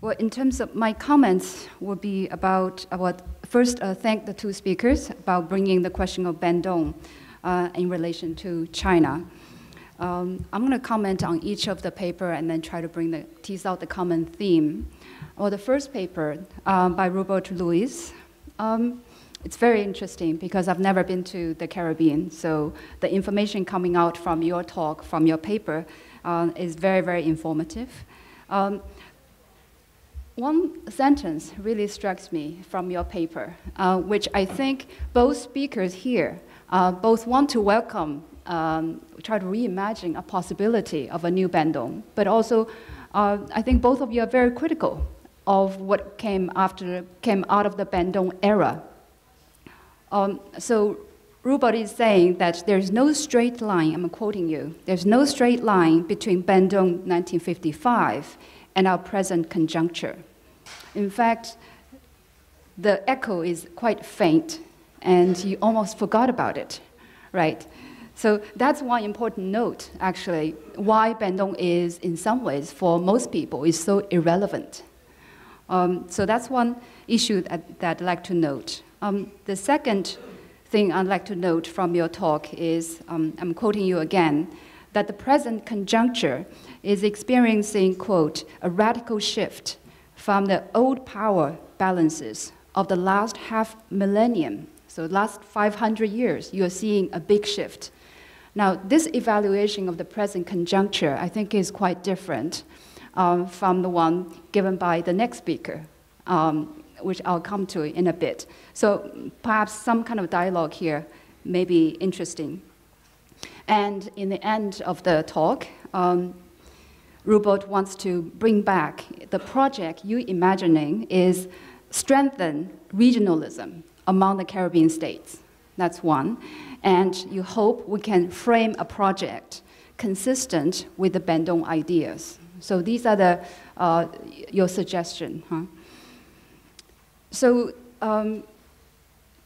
Well, in terms of my comments, will be about first thank the two speakers about bringing the question of Bandung in relation to China. I'm going to comment on each of the paper and then try to tease out the common theme. Well, the first paper by Robert Louis. It's very interesting because I've never been to the Caribbean, so the information coming out from your talk, from your paper, is very, very informative. One sentence really strikes me from your paper, which I think both speakers here both want to welcome, try to reimagine a possibility of a new Bandung, but also I think both of you are very critical of what came out of the Bandung era. So Rupert is saying that there's no straight line, I'm quoting you, there's no straight line between Bandung 1955 and our present conjuncture. In fact, the echo is quite faint and you almost forgot about it, right? So that's one important note, actually, why Bandung is, in some ways, for most people, is so irrelevant. So that's one issue that I'd like to note. The second thing I'd like to note from your talk is, I'm quoting you again, that the present conjuncture is experiencing, quote, a radical shift from the old power balances of the last half millennium. So last 500 years, you're seeing a big shift. Now, this evaluation of the present conjuncture, I think, is quite different from the one given by the next speaker, which I'll come to in a bit. So perhaps some kind of dialogue here may be interesting. And in the end of the talk, Rupert wants to bring back the project you're imagining is strengthen regionalism among the Caribbean states. That's one. And you hope we can frame a project consistent with the Bandung ideas. So these are your suggestions. Huh? So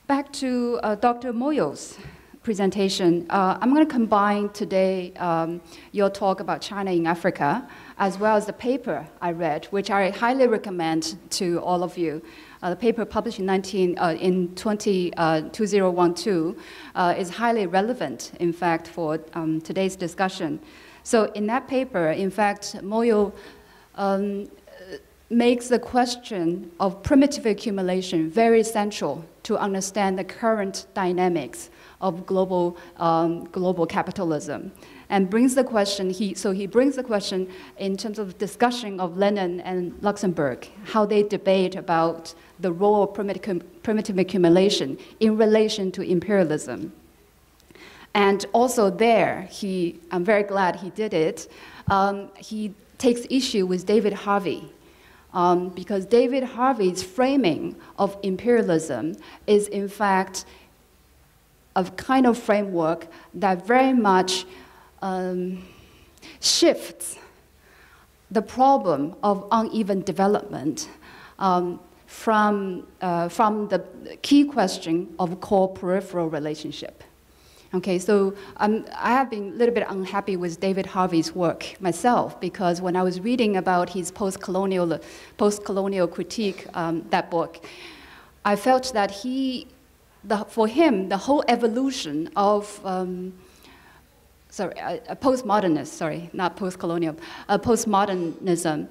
back to Dr. Moyo's presentation. I'm going to combine today your talk about China in Africa, as well as the paper I read, which I highly recommend to all of you. The paper published in 2012 is highly relevant, in fact, for today's discussion. So in that paper, in fact, Moyo makes the question of primitive accumulation very central to understand the current dynamics of global capitalism, and brings the question. He brings the question in terms of discussion of Lenin and Luxemburg, how they debate about the role of primitive accumulation in relation to imperialism. And also there, I'm very glad he did it. He takes issue with David Harvey. Because David Harvey's framing of imperialism is, in fact, a kind of framework that very much shifts the problem of uneven development from the key question of core-peripheral relationship. Okay, so I have been a little bit unhappy with David Harvey's work myself, because when I was reading about his post-colonial critique, that book, I felt that for him, the whole evolution of, a postmodernist, sorry, not post-colonial, postmodernism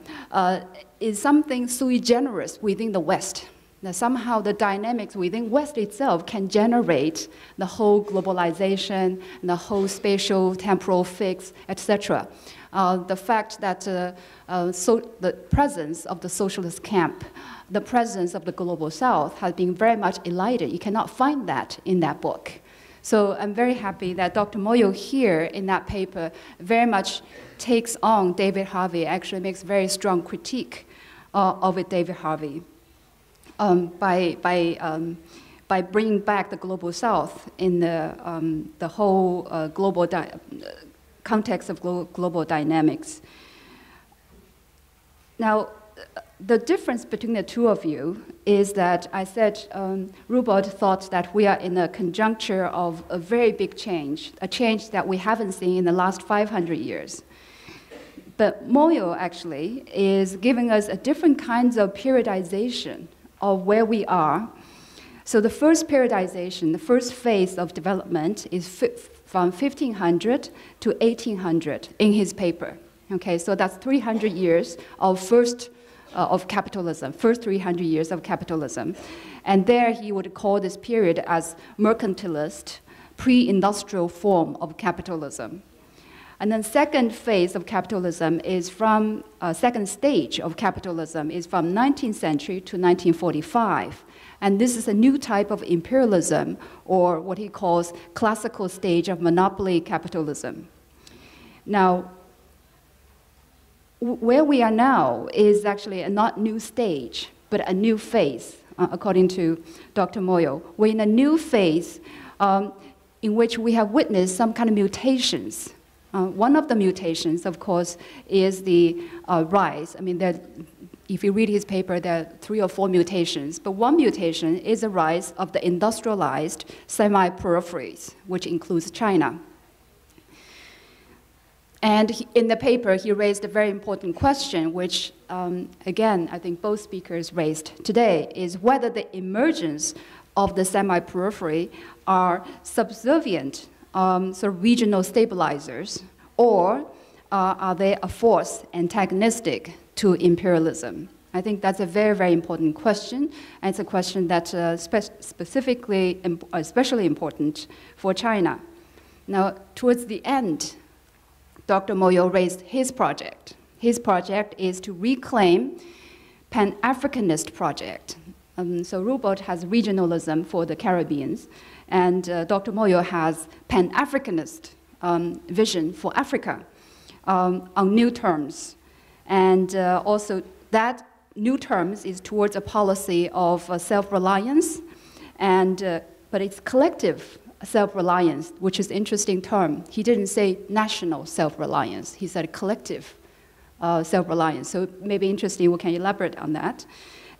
is something sui generis within the West. Now, somehow the dynamics within West itself can generate the whole globalization, the whole spatial, temporal fix, etc. The fact that the presence of the socialist camp, the presence of the global South has been very much elided. You cannot find that in that book. So I'm very happy that Dr. Moyo here in that paper very much takes on David Harvey, actually makes very strong critique of it, David Harvey. By bringing back the global South in the whole global context of global dynamics. Now, the difference between the two of you is that I said Rupert thought that we are in a conjuncture of a very big change, a change that we haven't seen in the last 500 years. But Moyo actually is giving us a different kinds of periodization of where we are. So the first periodization, the first phase of development is from 1500 to 1800 in his paper. Okay, so that's 300 years of capitalism, first 300 years of capitalism. And there he would call this period as mercantilist, pre-industrial form of capitalism. And then second phase of capitalism is from, second stage of capitalism is from 19th century to 1945. And this is a new type of imperialism, or what he calls classical stage of monopoly capitalism. Now, where we are now is actually a not new stage, but a new phase, according to Dr. Moyo. We're in a new phase in which we have witnessed some kind of mutations. One of the mutations, of course, is the rise. I mean, if you read his paper, there are 3 or 4 mutations. But one mutation is the rise of the industrialized semi-peripheries, which includes China. And in the paper, he raised a very important question, which, again, I think both speakers raised today, is whether the emergence of the semi-periphery are subservient sort of regional stabilizers, or are they a force antagonistic to imperialism? I think that's a very, very important question, and it's a question that's especially important for China. Now, towards the end, Dr. Moyo raised his project. His project is to reclaim Pan-Africanist project. So Rupert has regionalism for the Caribbeans, and Dr. Moyo has Pan-Africanist vision for Africa on new terms. And also that new terms is towards a policy of self-reliance, but it's collective self-reliance, which is an interesting term. He didn't say national self-reliance, he said collective self-reliance. So it may be interesting, we can elaborate on that.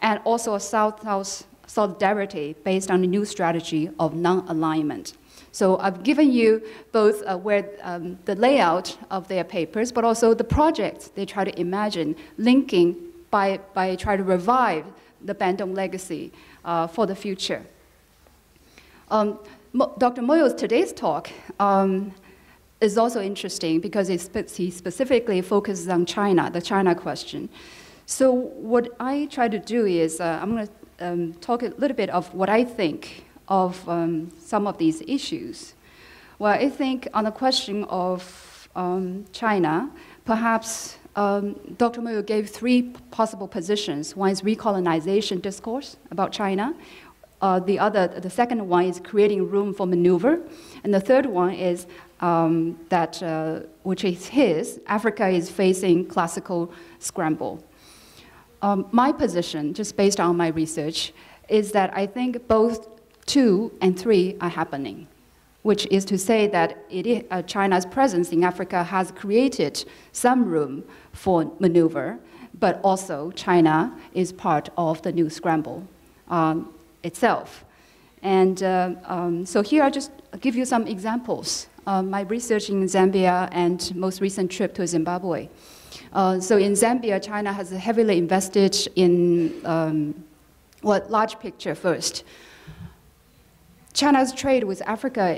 And also a South-South solidarity based on a new strategy of non-alignment. So I've given you both the layout of their papers, but also the projects they try to imagine, linking by trying to revive the Bandung legacy for the future. Dr. Moyo's today's talk is also interesting because he specifically focuses on China, the China question. So what I try to do is, I'm going to talk a little bit of what I think of some of these issues. Well, I think on the question of China, perhaps Dr. Moyo gave 3 possible positions. One is recolonization discourse about China. The second one is creating room for maneuver. And the third one is which is his, Africa is facing classical scramble. My position, just based on my research, is that I think both 2 and 3 are happening, which is to say that China's presence in Africa has created some room for maneuver, but also China is part of the new scramble itself. And so here I'll just give you some examples. My research in Zambia and most recent trip to Zimbabwe. So in Zambia, China has heavily invested in, large picture first. China's trade with Africa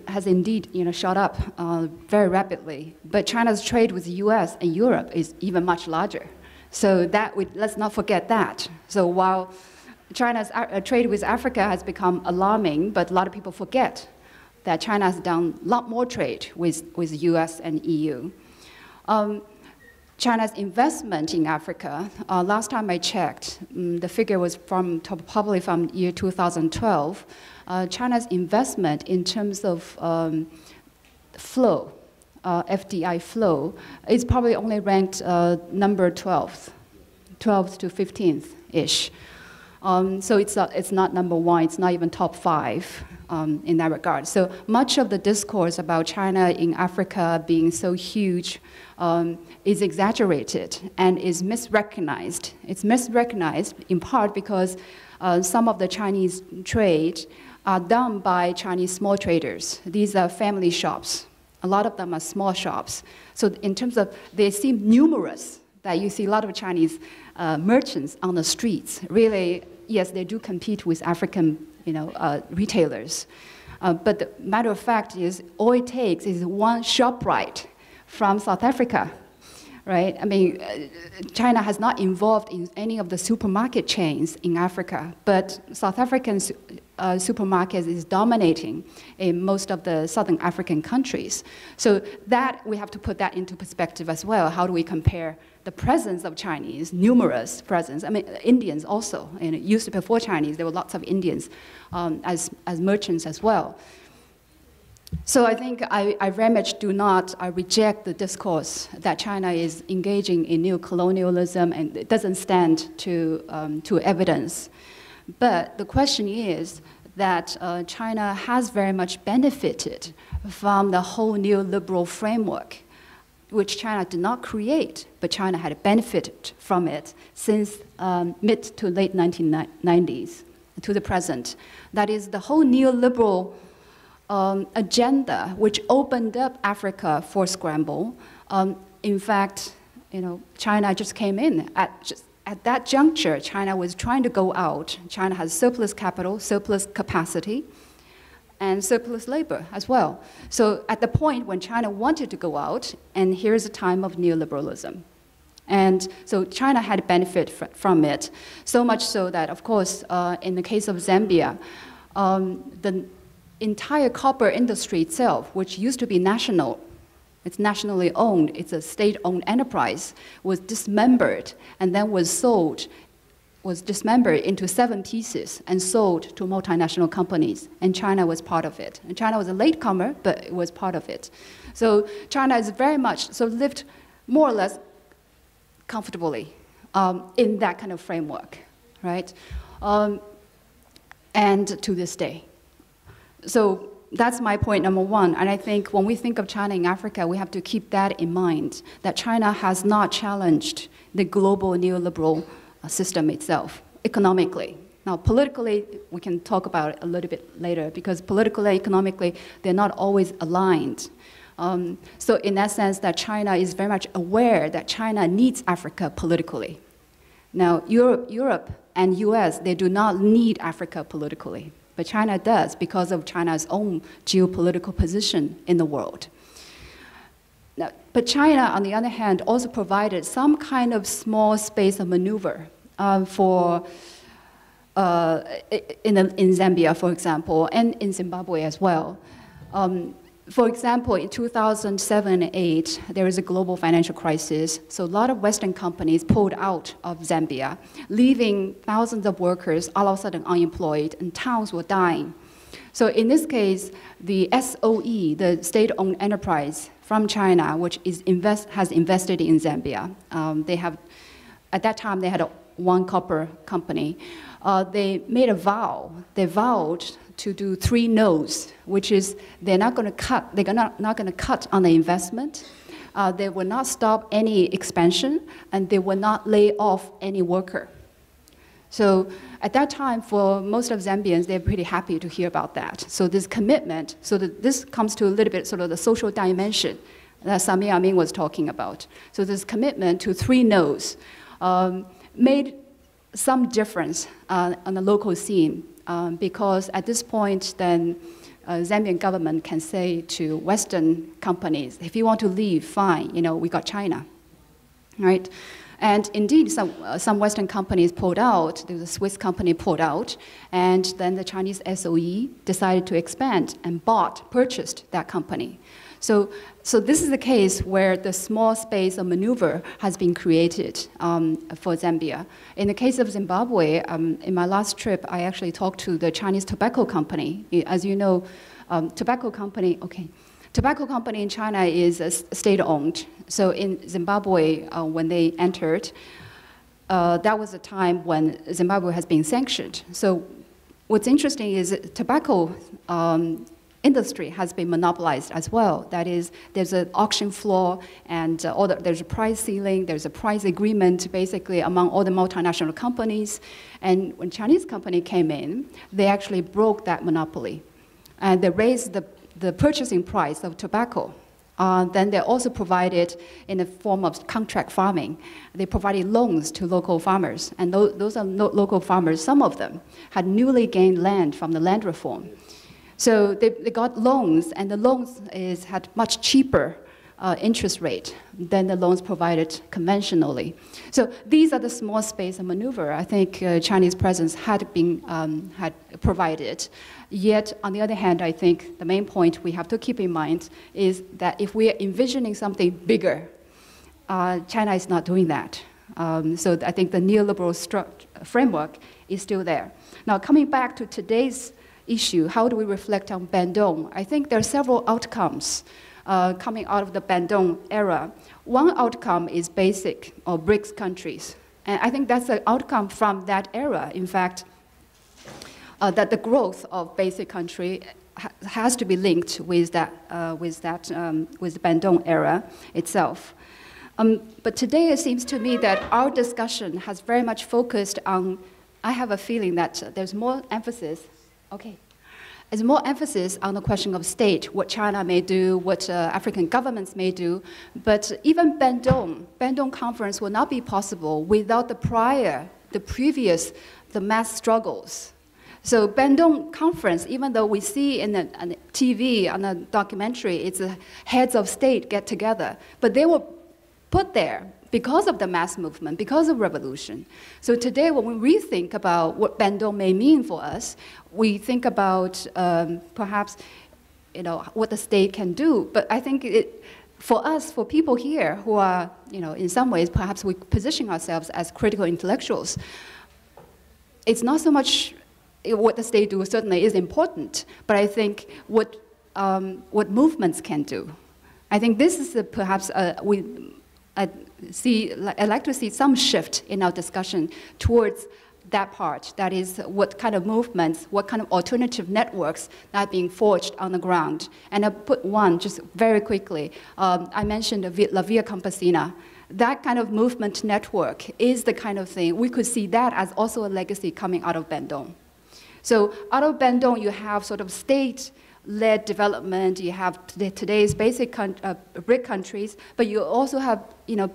has indeed shot up very rapidly, but China's trade with the US and Europe is even much larger. So let's not forget that. So while China's trade with Africa has become alarming, but a lot of people forget that China has done a lot more trade with the US and EU. China's investment in Africa, last time I checked, the figure was probably from year 2012. China's investment in terms of flow, FDI flow, is probably only ranked number 12th to 15th-ish. So it's not number 1, it's not even top 5 in that regard. So much of the discourse about China in Africa being so huge is exaggerated and is misrecognized. It's misrecognized in part because some of the Chinese trade are done by Chinese small traders. These are family shops. A lot of them are small shops. So in terms of, they seem numerous, that you see a lot of Chinese merchants on the streets. Really, yes, they do compete with African retailers. But the matter of fact is, all it takes is one ShopRite from South Africa, right? I mean, China has not involved in any of the supermarket chains in Africa, but South African supermarkets is dominating in most of the Southern African countries. So that, we have to put that into perspective as well. How do we compare the presence of Chinese, numerous presence? I mean, Indians also. And it used to, before Chinese, there were lots of Indians as merchants as well. So I think I very much I reject the discourse that China is engaging in neocolonialism, and it doesn't stand to evidence. But the question is that China has very much benefited from the whole neoliberal framework, which China did not create, but China had benefited from it since mid to late 1990s to the present. That is the whole neoliberal agenda, which opened up Africa for scramble. In fact, China just came in at that juncture. China was trying to go out. China has surplus capital, surplus capacity, and surplus labor as well. So at the point when China wanted to go out, and here's a time of neoliberalism. And so China had benefit from it, so much so that, of course, in the case of Zambia, the entire copper industry itself, which used to be national, it's nationally owned, it's a state-owned enterprise, was dismembered and then was dismembered into 7 pieces and sold to multinational companies, and China was part of it. And China was a latecomer, but it was part of it. So China is very much, lived more or less comfortably in that kind of framework, right? And to this day. So that's my point number one. And I think when we think of China in Africa, we have to keep that in mind, that China has not challenged the global neoliberal system itself, economically. Now, politically, we can talk about it a little bit later, because politically, economically, they're not always aligned. So in that sense, that China is very much aware that China needs Africa politically. Now, Europe and US, they do not need Africa politically. But China does, because of China's own geopolitical position in the world. Now, but China, on the other hand, also provided some kind of small space of maneuver in Zambia, for example, and in Zimbabwe as well. For example, in 2007 and 2008, there was a global financial crisis. So a lot of Western companies pulled out of Zambia, leaving thousands of workers all of a sudden unemployed, and towns were dying. So in this case, the SOE, the state-owned enterprise from China, which has invested in Zambia, at that time they had one copper company. They made a vow. They vowed to do 3 no's, which is they're not going to cut on the investment, they will not stop any expansion, and they will not lay off any worker. So at that time, for most of Zambians, they're pretty happy to hear about that. So this commitment, this comes to a little bit sort of the social dimension that Samir Amin was talking about. So this commitment to 3 no's made some difference on the local scene. Because at this point, then Zambian government can say to Western companies, if you want to leave, fine, we got China, right? And indeed, some Western companies pulled out. There was a Swiss company pulled out, and then the Chinese SOE decided to expand and purchased that company. So this is the case where the small space of maneuver has been created for Zambia. In the case of Zimbabwe, in my last trip, I actually talked to the Chinese tobacco company. As you know, tobacco company in China is state-owned. So in Zimbabwe, when they entered, that was a time when Zimbabwe has been sanctioned. So what's interesting is that tobacco industry has been monopolized as well. That is, there's an auction floor, and there's a price ceiling, there's a price agreement basically among all the multinational companies. And when Chinese company came in, they actually broke that monopoly. And they raised the purchasing price of tobacco. Then they also provided in the form of contract farming. They provided loans to local farmers, and those are local farmers. Some of them had newly gained land from the land reform. So they got loans, and the loans had much cheaper interest rate than the loans provided conventionally. So these are the small space of maneuver I think Chinese presence had provided. Yet, on the other hand, I think the main point we have to keep in mind is that if we are envisioning something bigger, China is not doing that. So I think the neoliberal framework is still there. Now, coming back to today's issue, how do we reflect on Bandung? I think there are several outcomes coming out of the Bandung era. One outcome is BASIC, or BRICS countries. And I think that's an outcome from that era, in fact, that the growth of BASIC country has to be linked with the Bandung era itself. But today it seems to me that our discussion has very much focused on, I have a feeling that there's more emphasis, there's more emphasis on the question of state, what China may do, what African governments may do. But even Bandung conference will not be possible without the previous mass struggles. So Bandung conference, even though we see on the TV, on the documentary, it's heads of state get together, but they were put there because of the mass movement, because of revolution. So today, when we rethink about what Bandung may mean for us, we think about perhaps, what the state can do. But I think for us, for people here who are, in some ways, perhaps we position ourselves as critical intellectuals, it's not so much what the state do certainly is important, but I think what movements can do. I think this is perhaps I'd like to see some shift in our discussion towards that part. That is, what kind of movements, what kind of alternative networks that are being forged on the ground. And I'll put one just very quickly. I mentioned La Via Campesina. That kind of movement network is the kind of thing, we could see that as also a legacy coming out of Bandung. So out of Bandung, you have sort of state-led development, you have today's basic BRIC countries, but you also have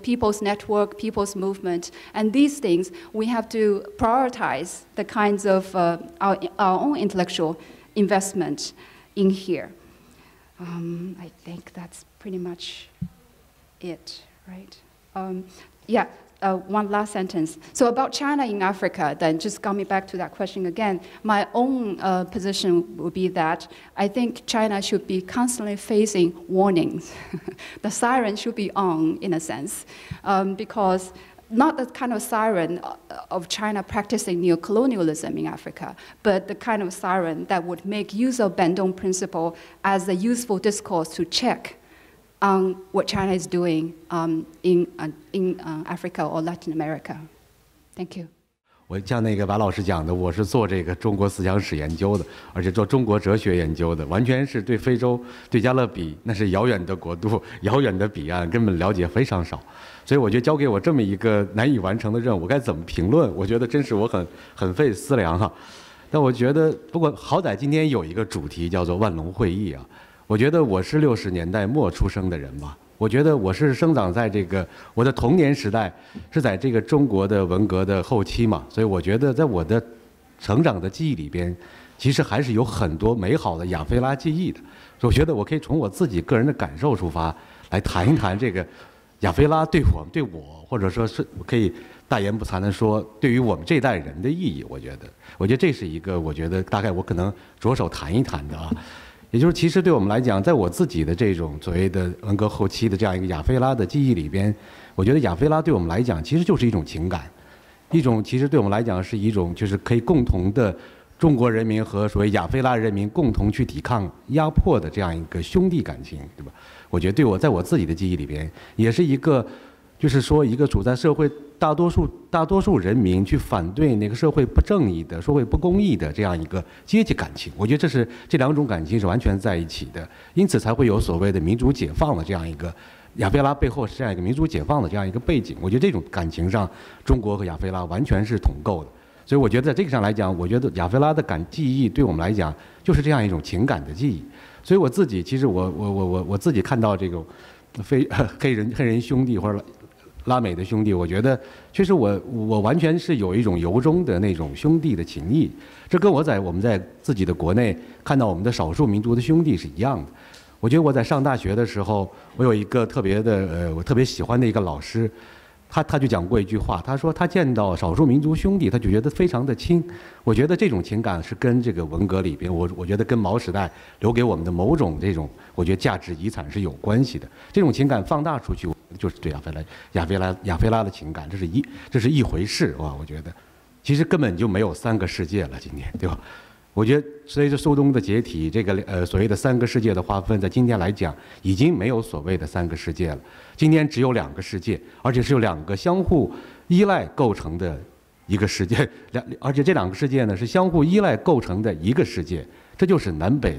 people's network, people's movement, and these things, we have to prioritize the kinds of our own intellectual investment in here. I think that's pretty much it, right? One last sentence. So about China in Africa, then just coming back to that question again, my own position would be that I think China should be constantly facing warnings. The siren should be on, in a sense, because not the kind of siren of China practicing neocolonialism in Africa, but the kind of siren that would make use of Bandung principle as a useful discourse to check on what China is doing in Africa or Latin America. Thank you. 我像那个马老师讲的，我是做这个中国思想史研究的，而且做中国哲学研究的，完全是对非洲、对加勒比那是遥远的国度、遥远的彼岸，根本了解非常少。所以我觉得交给我这么一个难以完成的任务，我该怎么评论？我觉得真是我很费思量哈。但我觉得，不过好歹今天有一个主题叫做万隆会议啊。我觉得我是60年代末出生的人吧，我觉得我是生长在这个我的童年时代是在这个中国的文革的后期嘛，所以我觉得在我的成长的记忆里边，其实还是有很多美好的亚非拉记忆的。所以我觉得我可以从我自己个人的感受出发，来谈一谈这个亚非拉对我，或者说是可以大言不惭地说，对于我们这代人的意义。我觉得这是一个我觉得大概我可能着手谈一谈的啊。也就是其实对我们来讲，在我自己的这种所谓的文革后期的这样一个亚非拉的记忆里边，我觉得亚非拉对我们来讲其实就是一种情感，一种其实对我们来讲是一种就是可以共同的中国人民和所谓亚非拉人民共同去抵抗压迫的这样一个兄弟感情，对吧？我觉得在我自己的记忆里边，也是一个就是说一个处在社会大多数人民去反对那个社会不正义的、社会不公义的这样一个阶级感情，我觉得这两种感情是完全在一起的，因此才会有所谓的民主解放的这样一个亚非拉背后是这样一个民主解放的这样一个背景。我觉得这种感情上，中国和亚非拉完全是同构的。所以我觉得在这个上来讲，我觉得亚非拉的记忆对我们来讲就是这样一种情感的记忆。所以我自己其实我自己看到这个黑人兄弟或者拉美的兄弟，我觉得确实我完全是有一种由衷的那种兄弟的情谊，这跟我们在自己的国内看到我们的少数民族的兄弟是一样的。我觉得我在上大学的时候，我有一个我特别喜欢的一个老师，他就讲过一句话，他说他见到少数民族兄弟，他就觉得非常的亲。我觉得这种情感是跟这个文革里边，我觉得跟毛时代留给我们的某种这种我觉得价值遗产是有关系的。这种情感放大出去，就是对亚非拉的情感，这是一回事哇！我觉得其实根本就没有3个世界了，今天对吧？我觉得随着苏东的解体，这个所谓的3个世界的划分，在今天来讲已经没有所谓的3个世界了。今天只有2个世界，而且是由2个相互依赖构成的一个世界，而且这2个世界呢是相互依赖构成的一个世界，这就是南北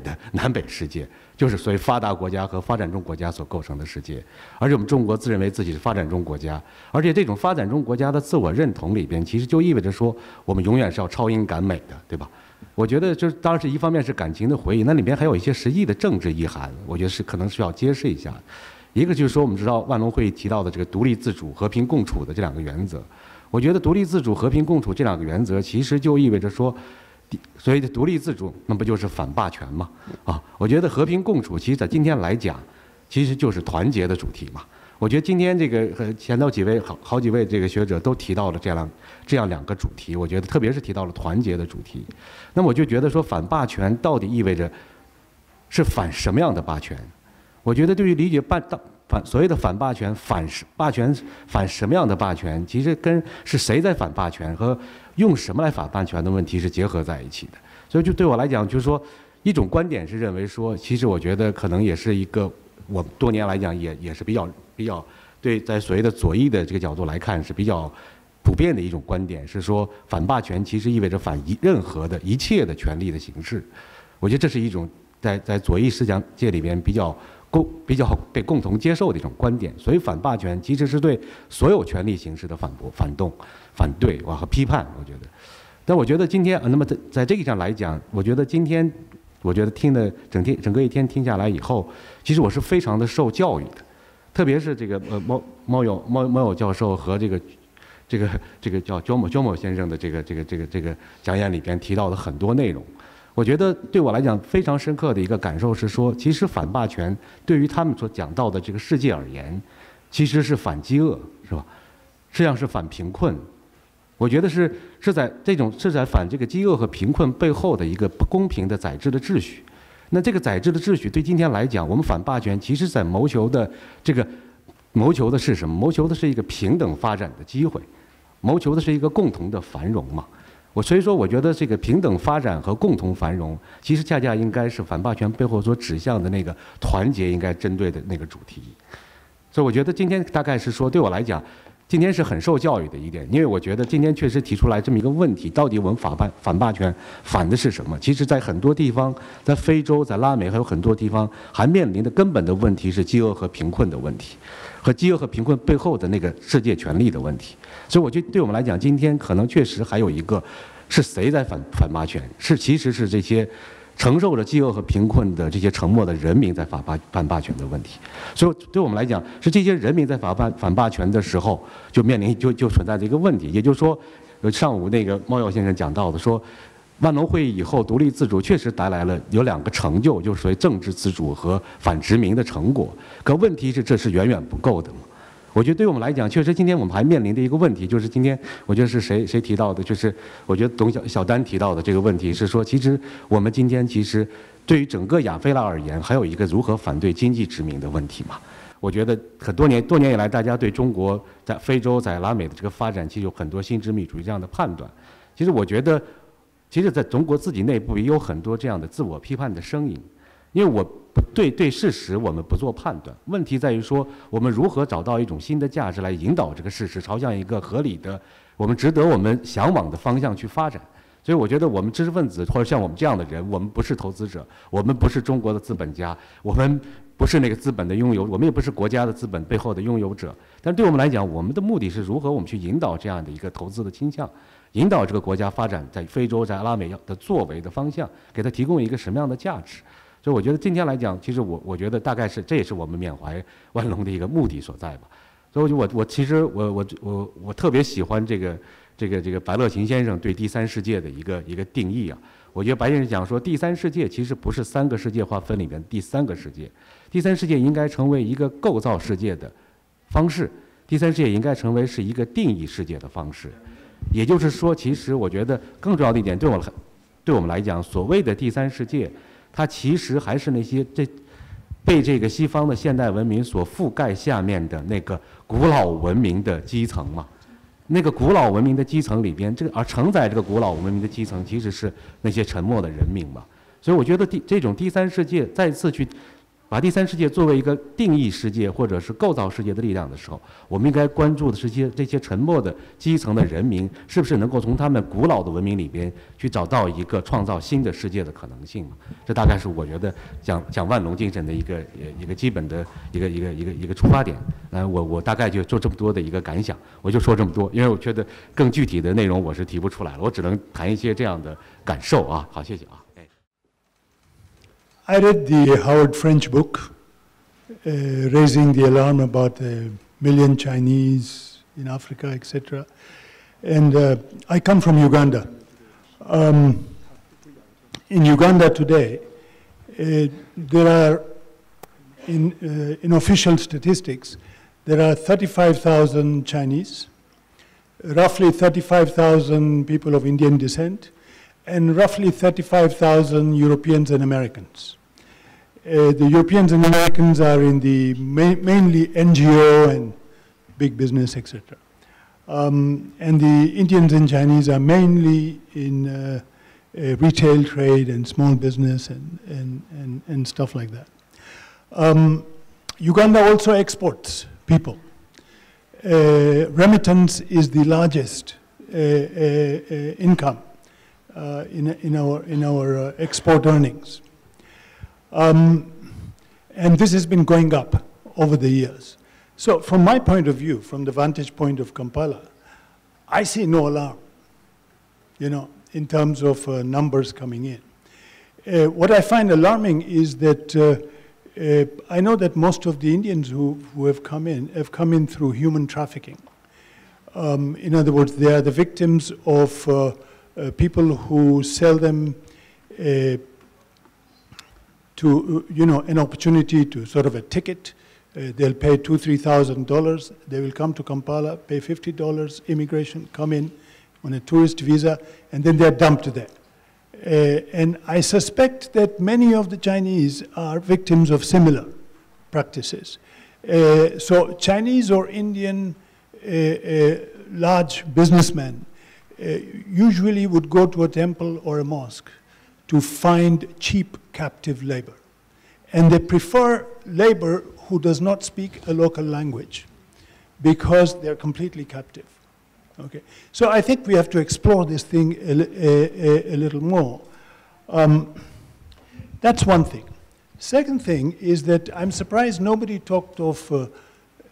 世界，就是所谓发达国家和发展中国家所构成的世界。而且我们中国自认为自己是发展中国家，而且这种发展中国家的自我认同里边，其实就意味着说我们永远是要超英赶美的，对吧？我觉得这当然是一方面是感情的回忆，那里面还有一些实际的政治意涵，我觉得可能需要揭示一下。一个就是说，我们知道万隆会议提到的这个独立自主、和平共处的这2个原则。我觉得独立自主、和平共处这2个原则，其实就意味着说，所谓的独立自主，那不就是反霸权吗？我觉得和平共处，其实在今天来讲，其实就是团结的主题嘛。我觉得今天这个前头好几位这个学者都提到了这样2个主题，我觉得特别是提到了团结的主题。那么我就觉得说，反霸权到底意味着是反什么样的霸权？我觉得对于理解所谓的反霸权，反什么样的霸权，其实跟是谁在反霸权和用什么来反霸权的问题是结合在一起的。所以就对我来讲，就是说一种观点是认为说，其实我觉得可能也是一个我多年来讲也是比较对，在所谓的左翼的这个角度来看是比较普遍的一种观点，是说反霸权其实意味着反任何的一切的权利的形式。我觉得这是一种在左翼思想界里边比较被共同接受的一种观点。所以反霸权其实是对所有权利形式的反对和批判。我觉得，但我觉得今天那么在这个上来讲，我觉得今天听了整个一天听下来以后，其实我是非常的受教育的。特别是这个猫友教授和这个叫 Jomo 先生的这个讲演里边提到的很多内容，我觉得对我来讲非常深刻的一个感受是说，其实反霸权对于他们所讲到的这个世界而言，其实是反饥饿，是吧？实际上是反贫困。我觉得是在反这个饥饿和贫困背后的一个不公平的宰制的秩序。那这个宰制的秩序对今天来讲，我们反霸权其实在谋求的是什么？谋求的是一个平等发展的机会，谋求的是一个共同的繁荣嘛。所以说，我觉得这个平等发展和共同繁荣，其实恰恰应该是反霸权背后所指向的那个团结应该针对的那个主题。所以我觉得今天大概是说，对我来讲，今天是很受教育的一点，因为我觉得今天确实提出来这么一个问题，到底我们反霸权反的是什么？其实在很多地方，在非洲、在拉美还有很多地方，还面临的根本的问题是饥饿和贫困的问题，和饥饿和贫困背后的那个世界权利的问题。所以我觉得对我们来讲，今天可能确实还有一个是谁在反霸权？其实是这些承受着饥饿和贫困的这些沉默的人民在反霸权的问题。所以对我们来讲，是这些人民在反霸权的时候，就面临就存在着一个问题，也就是说，上午那个猫友先生讲到的说，万隆会议以后，独立自主确实带来了有2个成就，就是所谓政治自主和反殖民的成果。可问题是，这是远远不够的嘛。我觉得对我们来讲，确实今天我们还面临的一个问题，就是今天我觉得是谁提到的，就是我觉得小丹提到的这个问题是说，其实我们今天其实对于整个亚非拉而言，还有一个如何反对经济殖民的问题嘛。我觉得多年以来，大家对中国在非洲、在拉美的这个发展，其实有很多新殖民主义这样的判断。其实我觉得，其实在中国自己内部也有很多这样的自我批判的声音。因为我对事实我们不做判断，问题在于说我们如何找到一种新的价值来引导这个事实朝向一个合理的、我们值得我们向往的方向去发展。所以我觉得我们知识分子或者像我们这样的人，我们不是投资者，我们不是中国的资本家，我们不是那个资本的拥有，我们也不是国家的资本背后的拥有者。但对我们来讲，我们的目的是如何我们去引导这样的一个投资的倾向，引导这个国家发展在非洲、在拉美的作为的方向，给它提供一个什么样的价值。所以我觉得今天来讲，其实我觉得大概是这也是我们缅怀万隆的一个目的所在吧。所以我其实我特别喜欢这个白乐琴先生对第三世界的一个定义啊。我觉得白先生讲说，第三世界其实不是三个世界划分里面第三个世界，第三世界应该成为一个构造世界的方式，第三世界应该成为是一个定义世界的方式。也就是说，其实我觉得更重要的一点，对我们来讲，所谓的第三世界，它其实还是那些被这个西方的现代文明所覆盖下面的那个古老文明的基层嘛。那个古老文明的基层里边，而承载这个古老文明的基层，其实是那些沉默的人民嘛。所以我觉得这种第三世界再次去把第三世界作为一个定义世界或者是构造世界的力量的时候，我们应该关注的是这些沉默的基层的人民，是不是能够从他们古老的文明里边去找到一个创造新的世界的可能性嘛？这大概是我觉得讲万隆精神的一个基本的一个出发点。我大概就这么多的一个感想，我就说这么多，因为我觉得更具体的内容我是提不出来了，我只能谈一些这样的感受啊。好，谢谢啊。I read the Howard French book, raising the alarm about 1 million Chinese in Africa, etc. And I come from Uganda. In Uganda today, there are, in official statistics, there are 35,000 Chinese, roughly 35,000 people of Indian descent, and roughly 35,000 Europeans and Americans. The Europeans and Americans are in the mainly NGO and big business, etc. And the Indians and Chinese are mainly in retail trade and small business and stuff like that. Uganda also exports people. Remittance is the largest income in our export earnings. And this has been going up over the years. So from my point of view, from the vantage point of Kampala, I see no alarm, in terms of numbers coming in. What I find alarming is that I know that most of the Indians who have come in through human trafficking. In other words, they are the victims of people who sell them to, an opportunity to sort of a ticket. They'll pay $2,000-3,000. They will come to Kampala, pay $50, immigration, come in on a tourist visa, and then they're dumped there. And I suspect that many of the Chinese are victims of similar practices. So Chinese or Indian large businessmen usually would go to a temple or a mosque to find cheap captive labor. And they prefer labor who does not speak a local language because they're completely captive. Okay, so I think we have to explore this thing a little more. That's one thing. Second thing is that I'm surprised nobody talked of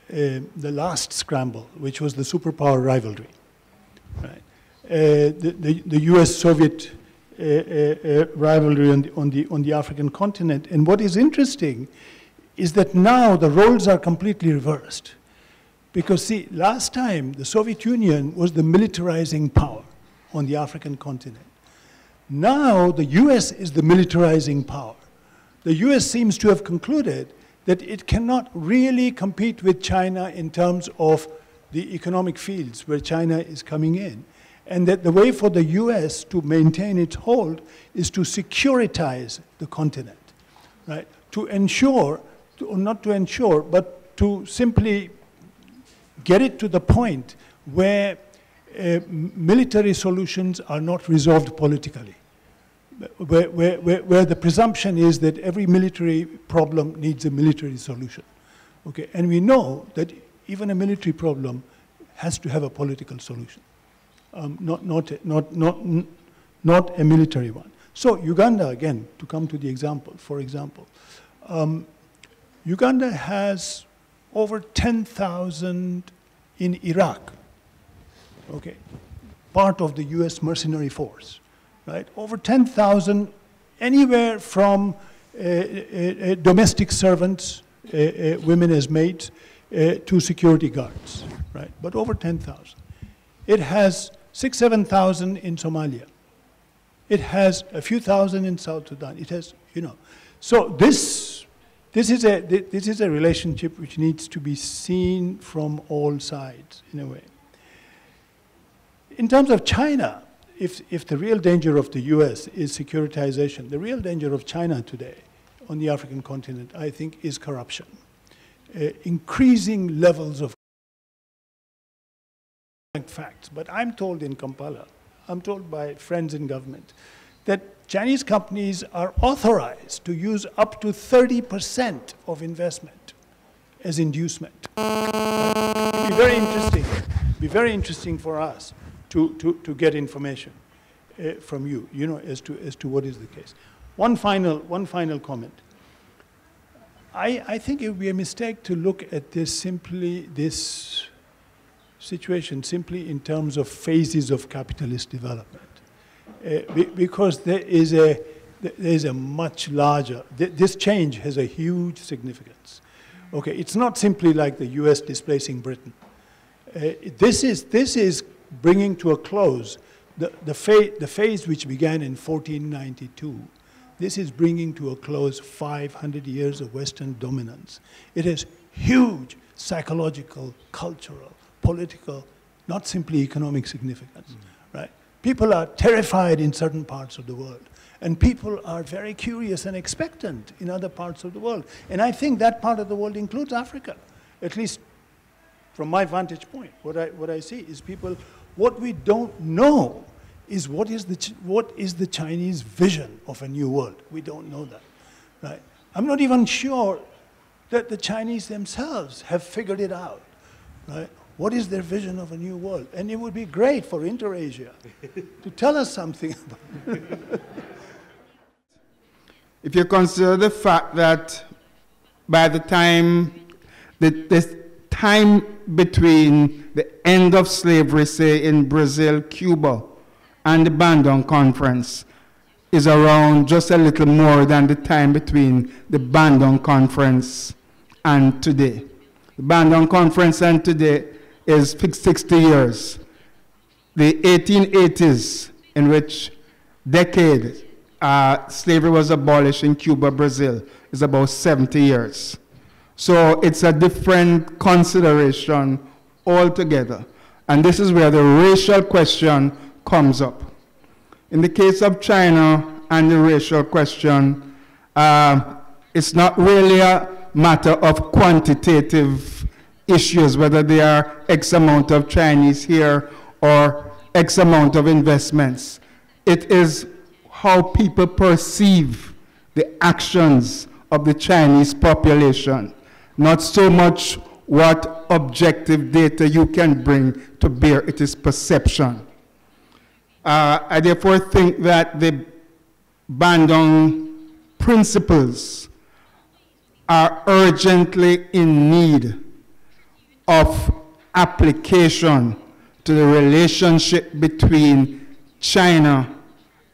the last scramble, which was the superpower rivalry. Right? The US-Soviet rivalry on the African continent. And what is interesting is that now the roles are completely reversed. Because see, last time the Soviet Union was the militarizing power on the African continent. Now the US is the militarizing power. The US seems to have concluded that it cannot really compete with China in terms of the economic fields where China is coming in. And that the way for the US to maintain its hold is to securitize the continent, right? To ensure, not to ensure, but to simply get it to the point where military solutions are not resolved politically, where the presumption is that every military problem needs a military solution. Okay, and we know that even a military problem has to have a political solution, not a military one. So Uganda, again, to come to the example, for example, Uganda has over 10,000 in Iraq, okay, part of the US mercenary force, right? Over 10,000, anywhere from domestic servants, women as maids, to security guards, right? But over 10,000. It has 6,000, 7,000 in Somalia. It has a few thousand in South Sudan. It has, you know. So this is a relationship which needs to be seen from all sides, in a way. In terms of China, if the real danger of the US is securitization, the real danger of China today on the African continent, I think, is corruption. Increasing levels of facts. But I'm told in Kampala, I'm told by friends in government, that Chinese companies are authorized to use up to 30% of investment as inducement. It'd be very interesting for us to get information from you, you know, as to what is the case. One final comment. I think it would be a mistake to look at this situation simply in terms of phases of capitalist development, because there is a much larger. This change has a huge significance. Okay, it's not simply like the U.S. displacing Britain. This is bringing to a close the phase which began in 1492. This is bringing to a close 500 years of Western dominance. It has huge psychological, cultural, political, not simply economic significance, right? People are terrified in certain parts of the world, and people are very curious and expectant in other parts of the world. And I think that part of the world includes Africa, at least from my vantage point. What I see is people, what we don't know is what is the Chinese vision of a new world. We don't know that, right? I'm not even sure that the Chinese themselves have figured it out, right? What is their vision of a new world? And it would be great for Inter-Asia to tell us something about it. If you consider the fact that by the time, this time between the end of slavery, say in Brazil, Cuba, and the Bandung Conference is around just a little more than the time between the Bandung Conference and today. The Bandung Conference and today is 60 years. The 1880s, in which decade slavery was abolished in Cuba, Brazil, is about 70 years. So it's a different consideration altogether. And this is where the racial question comes up. In the case of China and the racial question, it's not really a matter of quantitative issues, whether there are X amount of Chinese here or X amount of investments. It is how people perceive the actions of the Chinese population, not so much what objective data you can bring to bear. It is perception. I therefore think that the Bandung principles are urgently in need of application to the relationship between China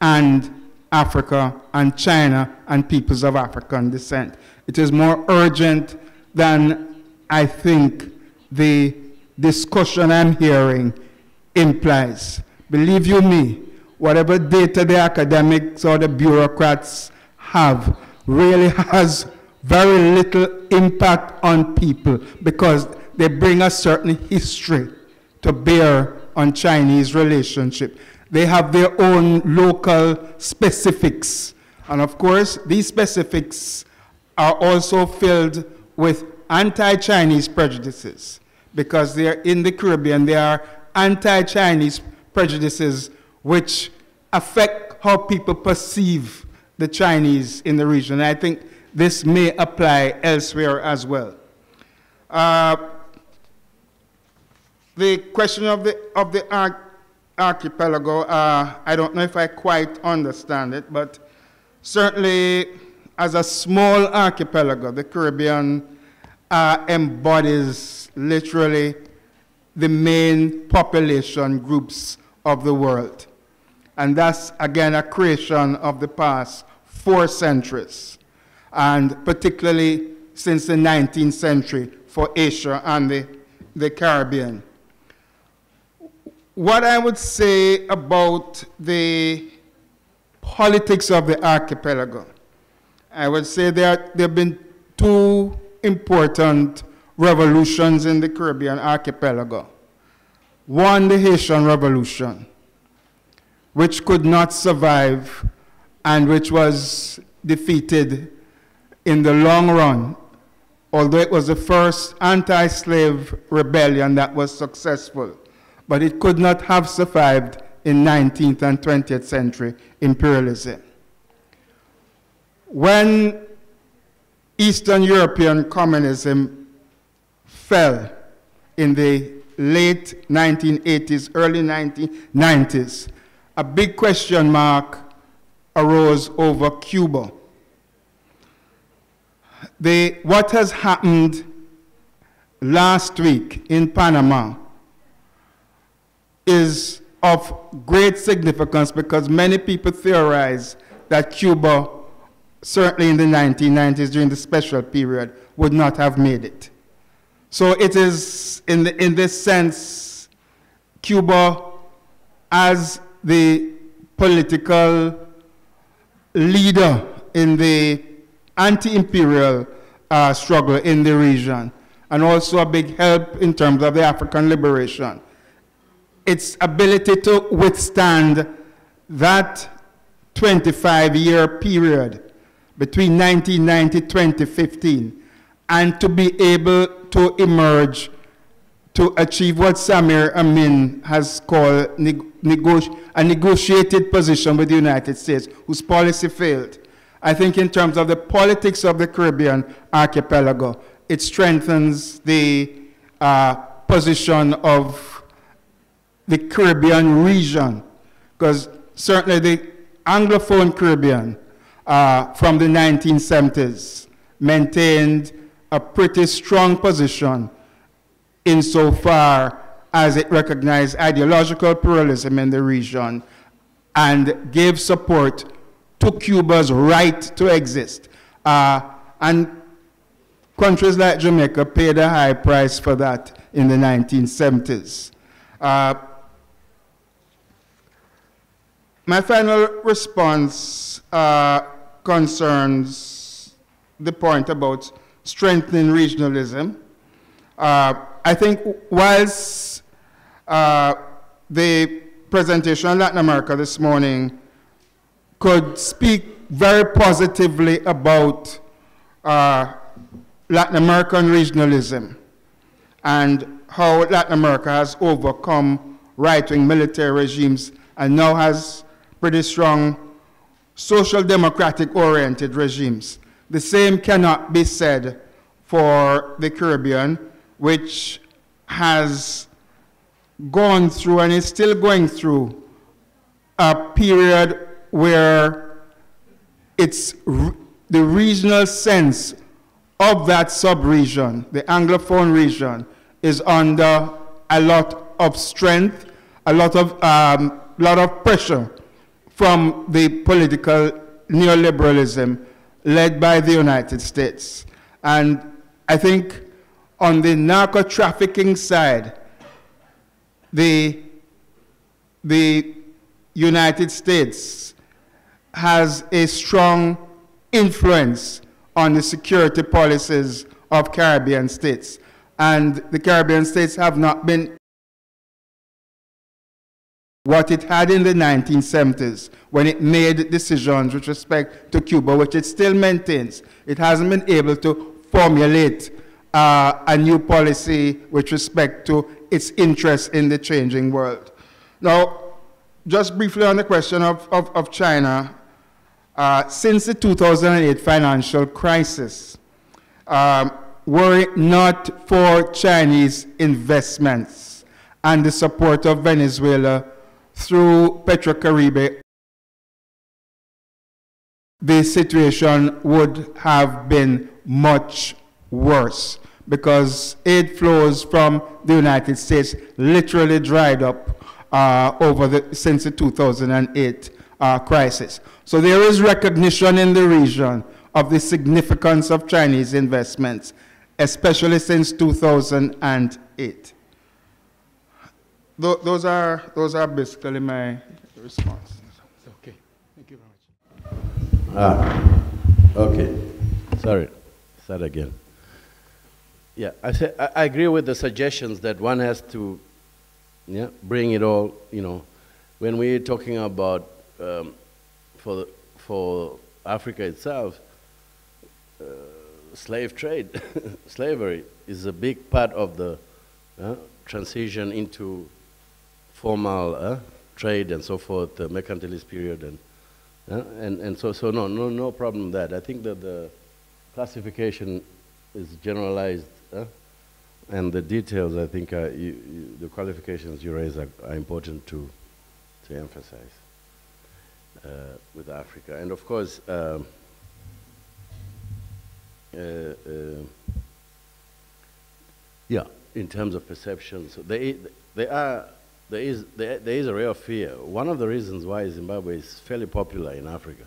and Africa and China and peoples of African descent. It is more urgent than I think the discussion I'm hearing implies. Believe you me, whatever data the academics or the bureaucrats have really has very little impact on people because they bring a certain history to bear on Chinese relationship. They have their own local specifics. And of course, these specifics are also filled with anti-Chinese prejudices because they are in the Caribbean. There are anti-Chinese prejudices which affect how people perceive the Chinese in the region. I think this may apply elsewhere as well. The question of the archipelago, I don't know if I quite understand it, but certainly as a small archipelago, the Caribbean embodies literally the main population groups of the world. And that's, again, a creation of the past 4 centuries. and particularly since the 19th century for Asia and the Caribbean. What I would say about the politics of the archipelago, I would say there have been two important revolutions in the Caribbean archipelago. One, the Haitian Revolution, which could not survive and which was defeated in the long run, although it was the first anti-slave rebellion that was successful, but it could not have survived in 19th and 20th century imperialism. When Eastern European communism fell in the late 1980s, early 1990s, a big question mark arose over Cuba. What has happened last week in Panama is of great significance because many people theorize that Cuba, certainly in the 1990s during the special period, would not have made it. So it is, in this sense, Cuba as the political leader in the anti-imperial struggle in the region, and also a big help in terms of the African liberation. Its ability to withstand that 25-year period between 1990 and 2015, and to be able to emerge to achieve what Samir Amin has called a negotiated position with the United States, whose policy failed. I think in terms of the politics of the Caribbean archipelago, it strengthens the position of the Caribbean region, because certainly the Anglophone Caribbean from the 1970s maintained a pretty strong position insofar as it recognized ideological pluralism in the region and gave support to Cuba's right to exist. And countries like Jamaica paid a high price for that in the 1970s. My final response concerns the point about strengthening regionalism. I think whilst the presentation on Latin America this morning could speak very positively about Latin American regionalism and how Latin America has overcome right-wing military regimes and now has pretty strong social democratic oriented regimes. The same cannot be said for the Caribbean, which has gone through and is still going through a period where it's the regional sense of that sub-region, the Anglophone region, is under a lot of strength, a lot of pressure from the political neoliberalism led by the United States. And I think on the narco-trafficking side, the United States has a strong influence on the security policies of Caribbean states. And the Caribbean states have not been what it had in the 1970s when it made decisions with respect to Cuba, which it still maintains. It hasn't been able to formulate a new policy with respect to its interests in the changing world. Now, just briefly on the question of China, since the 2008 financial crisis, were it not for Chinese investments and the support of Venezuela through Petrocaribe, the situation would have been much worse because aid flows from the United States literally dried up since the 2008 crisis. So there is recognition in the region of the significance of Chinese investments, especially since 2008. Those are basically my response. Okay, thank you very much. Okay, sorry, start again. Yeah, I agree with the suggestions that one has to bring it all, when we're talking about for Africa itself, slave trade, slavery is a big part of the transition into formal trade and so forth, the mercantilist period, and so no problem with that. I think that the classification is generalized, and the details, I think, the qualifications you raise are important to emphasize with Africa. And of course, yeah, in terms of perceptions, there is a real fear. One of the reasons why Zimbabwe is fairly popular in Africa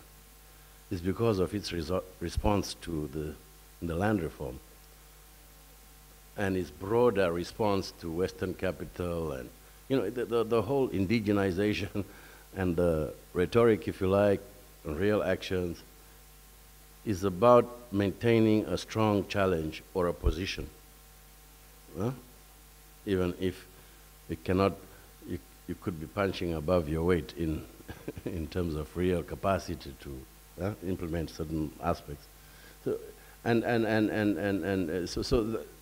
is because of its response to the land reform and its broader response to Western capital, and the whole indigenization and the rhetoric, if you like, and real actions is about maintaining a strong challenge or a position. Even if it cannot, you could be punching above your weight in in terms of real capacity to implement certain aspects. So,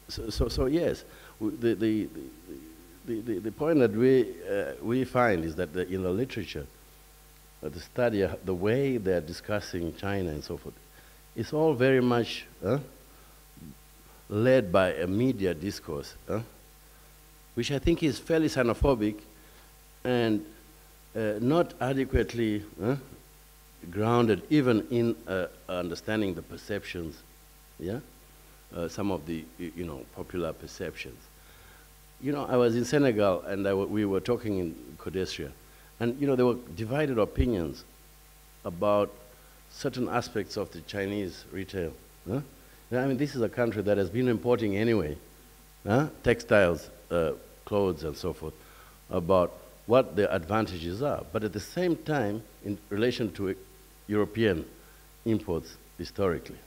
so yes, the point that we find is that in the literature, the study, the way they're discussing China and so forth, it's all very much led by a media discourse, which I think is fairly xenophobic and not adequately grounded even in understanding the perceptions, some of the popular perceptions. I was in Senegal and we were talking in Codestria, and there were divided opinions about certain aspects of the Chinese retail. I mean, this is a country that has been importing anyway, textiles, clothes, and so forth, about what the advantages are. But at the same time, in relation to European imports historically,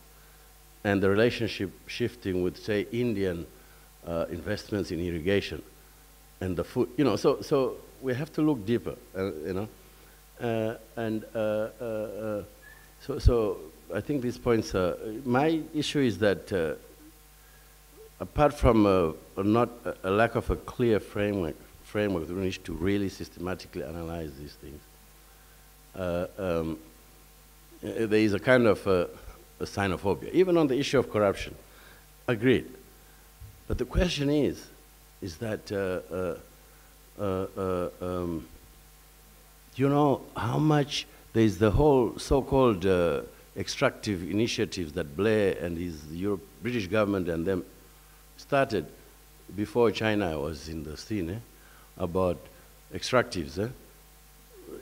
and the relationship shifting with, say, Indian investments in irrigation and the food, so we have to look deeper, So I think these points, my issue is that apart from a lack of a clear framework through which to really systematically analyze these things, there is a kind of a xenophobia, even on the issue of corruption. Agreed. But the question is that, how much there is the whole so-called extractive initiatives that Blair and his British government and them started before China was in the scene, about extractives,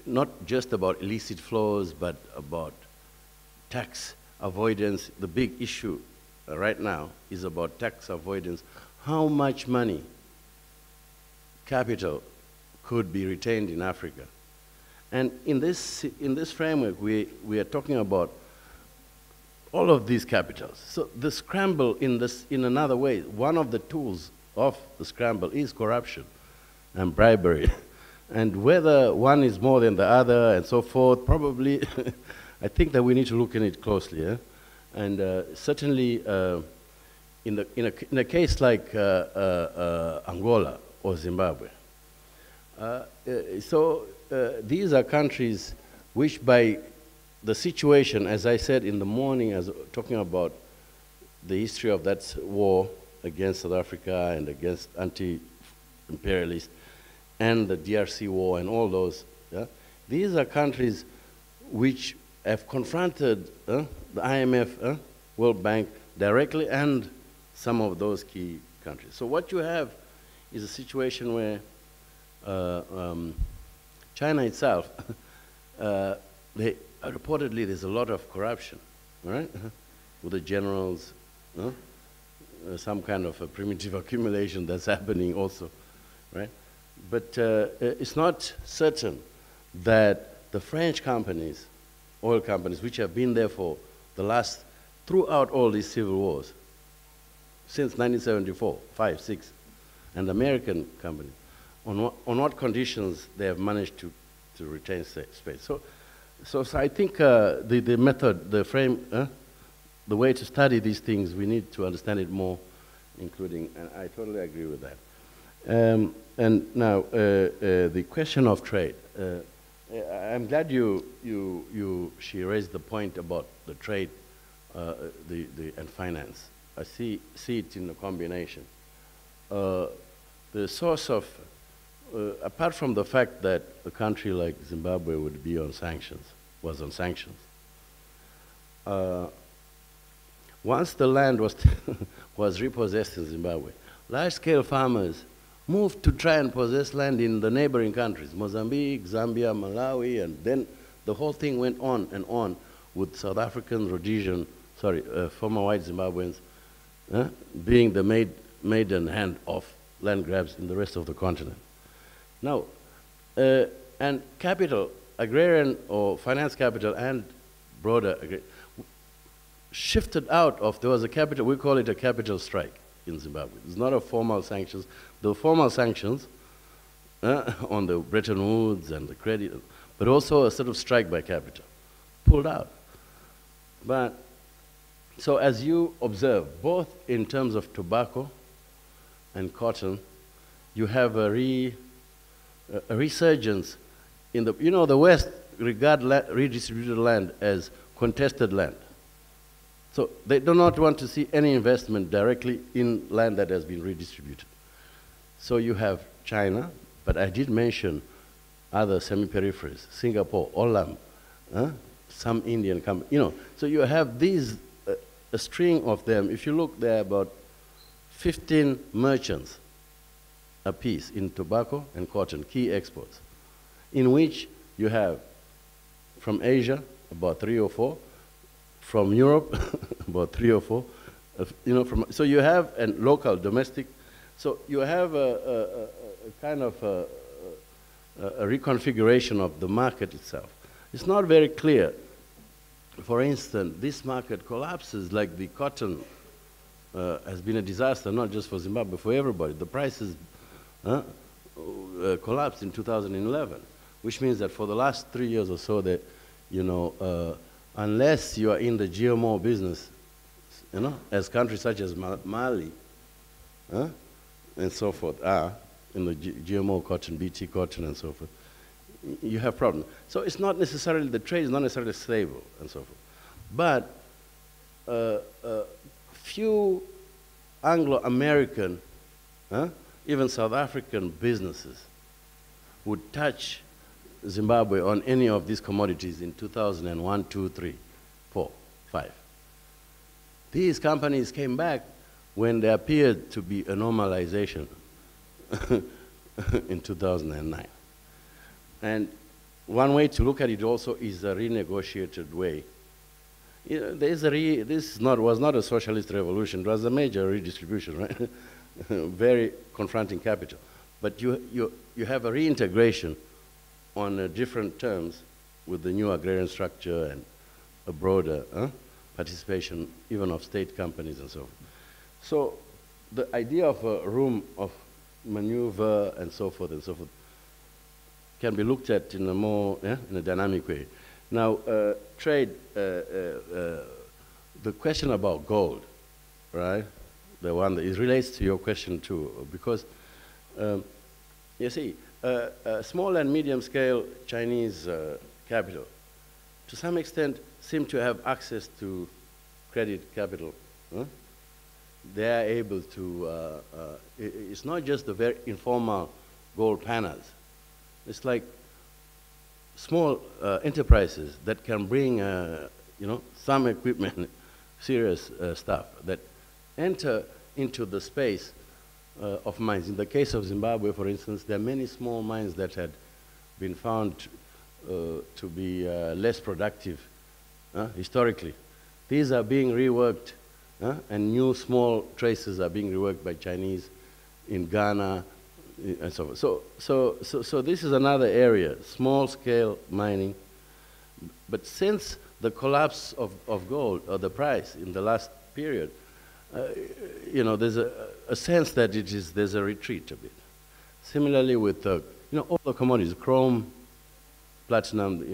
not just about illicit flows, but about tax avoidance. The big issue right now is about tax avoidance. How much money, capital, could be retained in Africa? And in this framework, we are talking about all of these capitals. So the scramble in another way, one of the tools of the scramble is corruption and bribery. And whether one is more than the other and so forth, probably, I think that we need to look at it closely. And certainly, in a case like Angola or Zimbabwe, these are countries which, by the situation, as I said in the morning, as talking about the history of that war against South Africa and against anti-imperialists, and the DRC war and all those, these are countries which have confronted the IMF, World Bank directly, and some of those key countries. So what you have is a situation where China itself, reportedly there's a lot of corruption, right? with the generals, some kind of a primitive accumulation that's happening also, right? But it's not certain that the French companies, oil companies, which have been there for the last, throughout all these civil wars, since 1974, 5, 6, and the American company, on what conditions they have managed to retain space. So I think the method, the frame, the way to study these things, we need to understand it more, including, and I totally agree with that. And now, the question of trade. I'm glad she raised the point about the trade and finance. I see it in the combination. The source of, apart from the fact that a country like Zimbabwe would be on sanctions, was on sanctions, once the land was, was repossessed in Zimbabwe, large-scale farmers moved to try and possess land in the neighboring countries, Mozambique, Zambia, Malawi, and then the whole thing went on and on with South African, Rhodesian, former white Zimbabweans being the maiden hand of land grabs in the rest of the continent. Now, and capital, agrarian or finance capital and broader shifted out of, there was a capital, we call it a capital strike in Zimbabwe. It's not a formal sanctions. The formal sanctions on the Bretton Woods and the credit, but also a sort of strike by capital, pulled out. But, so as you observe, both in terms of tobacco and cotton, you have a resurgence in the, the West regard redistributed land as contested land. So they do not want to see any investment directly in land that has been redistributed. So you have China, but I did mention other semi-peripheries, Singapore, Olam, some Indian company, So you have these, a string of them. If you look, there are about 15 merchants apiece in tobacco and cotton, key exports, in which you have from Asia about 3 or 4, from Europe about 3 or 4, so you have local, domestic, so you have a kind of a reconfiguration of the market itself. It's not very clear. For instance, this market collapses like the cotton has been a disaster, not just for Zimbabwe, for everybody. The prices collapsed in 2011, which means that for the last 3 years or so that, unless you are in the GMO business, as countries such as Mali and so forth are in the GMO cotton, BT cotton and so forth, you have problems. So it's not necessarily, the trade is not necessarily stable and so forth. But few Anglo-American, even South African businesses would touch Zimbabwe on any of these commodities in 2001, 2, 3, 4, 5. These companies came back when there appeared to be a normalization in 2009. And one way to look at it also is a renegotiated way. This was not a socialist revolution, it was a major redistribution, right? Very confronting capital. But you have a reintegration on different terms with the new agrarian structure and a broader participation even of state companies and so on. So the idea of a room of maneuver and so forth can be looked at in a more, in a dynamic way. Now, trade, the question about gold, right? The one that relates to your question too, because you see, small and medium scale Chinese capital, to some extent, seem to have access to credit capital. They are able to, it's not just the very informal gold panels. It's like small enterprises that can bring, some equipment, serious stuff that enter into the space of mines. In the case of Zimbabwe, for instance, there are many small mines that had been found to be less productive historically These are being reworked, and new small traces are being reworked by Chinese in Ghana, and so forth. So this is another area, small-scale mining. But since the collapse of gold, or the price in the last period, there's a sense that there's a retreat a bit. Similarly with all the commodities, chrome, platinum,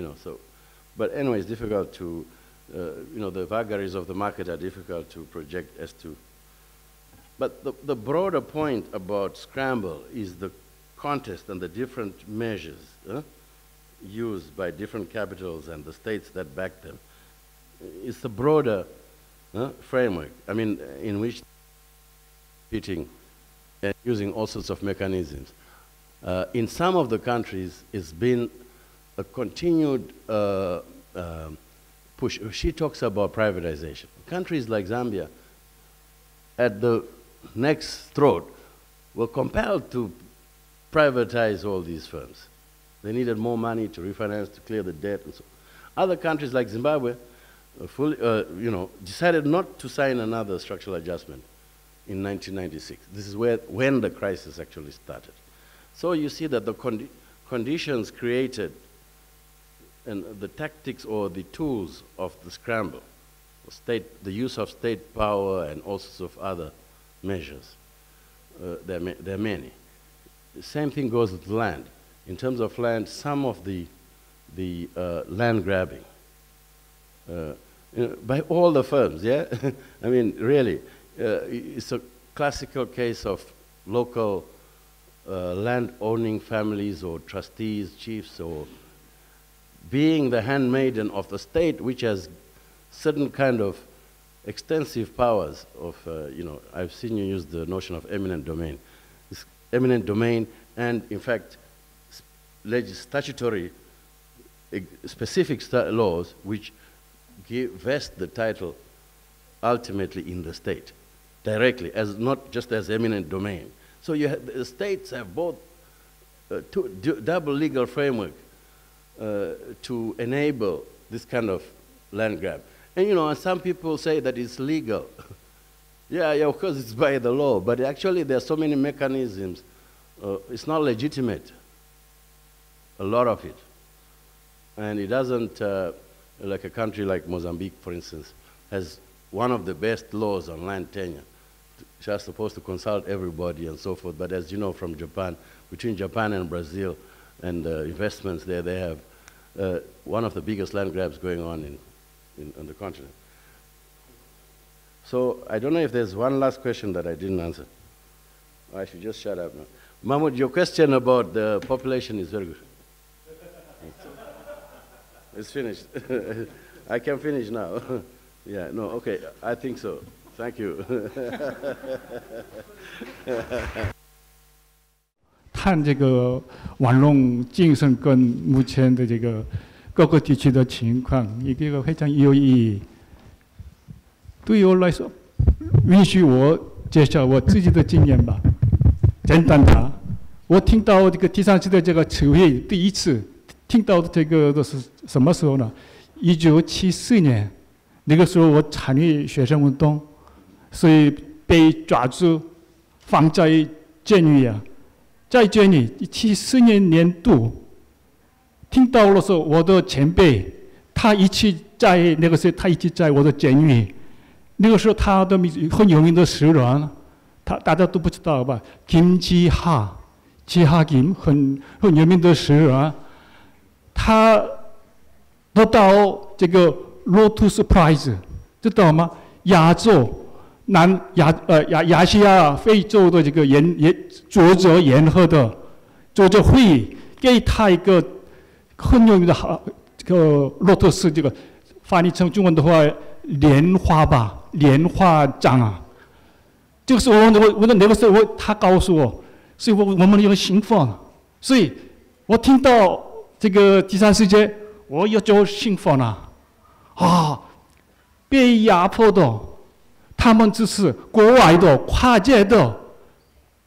But anyway, it's difficult to, the vagaries of the market are difficult to project as to. But the broader point about scramble is the contest and the different measures used by different capitals and the states that back them. It's the broader framework, in which competing and using all sorts of mechanisms. In some of the countries, it's been a continued push. She talks about privatization. Countries like Zambia, at the next throat, were compelled to privatize all these firms. They needed more money to refinance, to clear the debt, and so on. Other countries like Zimbabwe, decided not to sign another structural adjustment in 1996. This is when the crisis actually started. So you see that the conditions created and the tactics or the tools of the scramble, the use of state power and all sorts of other measures, there are many. The same thing goes with land. In terms of land, some of the land grabbing, by all the firms, yeah? Really, it's a classical case of local land-owning families or trustees, chiefs, or being the handmaiden of the state, which has certain kind of extensive powers of, I've seen you use the notion of eminent domain. It's eminent domain and, in fact, statutory specific laws which vest the title ultimately in the state, directly, as not just as eminent domain. So the states have both double legal framework to enable this kind of land grab. And some people say that it's legal. yeah, of course it's by the law, but actually there are so many mechanisms. It's not legitimate, a lot of it. And it doesn't, like a country like Mozambique, for instance, has one of the best laws on land tenure. She was supposed to consult everybody and so forth, but as you know from Japan, between Japan and Brazil and investments there, they have one of the biggest land grabs going on on the continent. So I don't know if there's one last question that I didn't answer. I should just shut up now. Mahmoud, your question about the population is very good. It's finished. I can finish now. Yeah, no, okay, I think so. Thank you. 看这个网络竞争跟目前的这个各个地区的情况，一个非常有意义。对我来说，允许我介绍我自己的经验吧。简单的，我听到这个第三次的这个词汇，第一次听到这个都是什么时候呢？1974年，那个时候我参与学生运动，所以被抓住，放在监狱啊。 在监狱74年年度，听到的时候，我的前辈他一起在那个时候，他一起在我的监狱。那个时候，他的很有名的诗人，大家都不知道吧？金基哈金很有名的诗人，他得到这个 Lotus Prize， 知道吗？亚洲。 亚细亚、非洲的这个作者联合的作者会议，给他一个很有名的这个洛特斯，这个翻译成中文的话，莲花吧，莲花奖啊。这个是我那个时候他告诉我，所以我们有兴奋，所以我听到这个第三世界，我也就兴奋了，啊，被压迫的。 他们只是国外的跨界的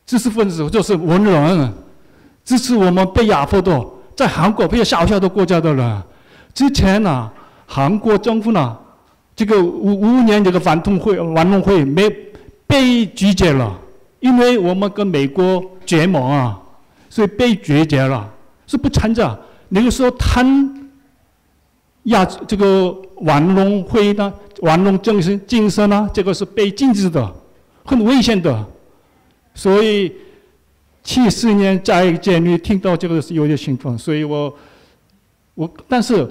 知识分子，就是文人，支持我们被压迫的，在韩国比较小小的国家的人。之前呢，韩国政府呢，这个55年这个反动会没被拒绝了，因为我们跟美国结盟啊，所以被拒绝了，是不参加。那个时候谈这个玩弄会呢，玩弄精神啊，这个是被禁止的，很危险的。所以74年在监狱听到这个是有点兴奋，所以但是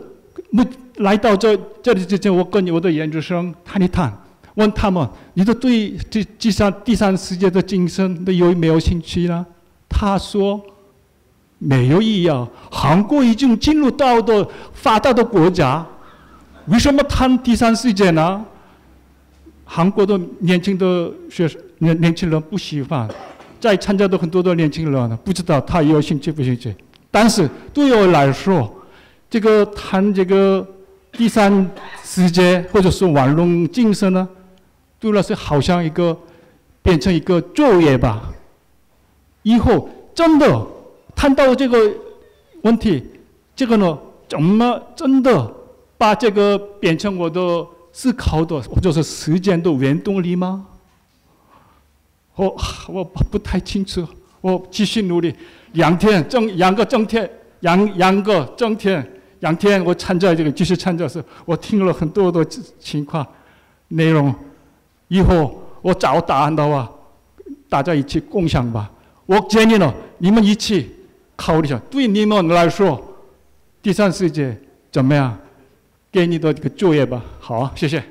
来到这里之前，我跟我的研究生谈一谈，问他们：你的对第三世界的精神的有没有兴趣呢？他说没有意义啊，韩国已经进入到的发达的国家，为什么谈第三世界呢？韩国的年轻人不喜欢，在参加的很多的年轻人不知道他有兴趣不兴趣。但是对我来说，这个谈这个第三世界或者是玩弄精神呢，对我来说好像变成一个作业吧。以后真的谈到这个问题，这个呢，怎么真的把这个变成我的思考的或者是实践的原动力吗？我不太清楚，我继续努力。两个整天，我参加继续参加时，我听了很多的情况内容，以后我找答案的话，大家一起共享吧。我建议呢，你们一起考虑一下，对你们来说，第三世界怎么样？给你的这个作业吧。好，谢谢。